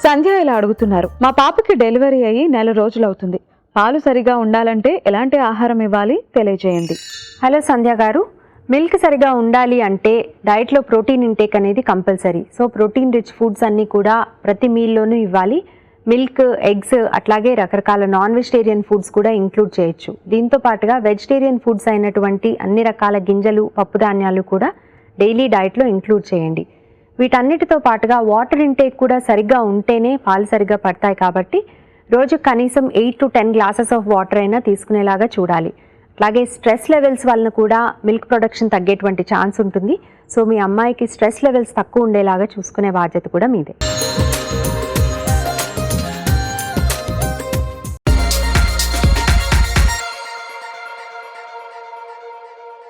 సంధ్య ఇలా అడుగుతున్నారు, మా పాపకి డెలివరీ అయ్యి 1 నెల రోజులు అవుతుంది. పాలు సరిగా ఉండాలంటే ఎలాంటి ఆహారం ఇవ్వాలి తెలియజేయండి. హలో సంధ్య గారు, మిల్క్ సరిగా ఉండాలి అంటే డైట్లో ప్రోటీన్ ఇంటేక్ అనేది compulsory. So protein rich foods అన్నీ కూడా ప్రతి మీల్లోనూ ఇవ్వాలి. మిల్క్, ఎగ్స్, అట్లాగే రకరకాల నాన్ వెజిటేరియన్ ఫుడ్స్ కూడా ఇంక్లూడ్ చేయొచ్చు. దీంతో పాటుగా వెజిటేరియన్ ఫుడ్స్ అయినటువంటి అన్ని రకాల గింజలు, పప్పు ధాన్యాలు కూడా డైలీ డైట్లో ఇంక్లూడ్ చేయండి. వీటన్నిటితో పాటుగా వాటర్ ఇంటేక్ కూడా సరిగ్గా ఉంటేనే పాలు సరిగ్గా పడతాయి. కాబట్టి రోజు కనీసం 8 to 10 గ్లాసెస్ ఆఫ్ వాటర్ అయినా తీసుకునేలాగా చూడాలి. అలాగే స్ట్రెస్ లెవెల్స్ వలన కూడా మిల్క్ ప్రొడక్షన్ తగ్గేటువంటి ఛాన్స్ ఉంటుంది. సో మీ అమ్మాయికి స్ట్రెస్ లెవెల్స్ తక్కువ ఉండేలాగా చూసుకునే బాధ్యత కూడా మీదే.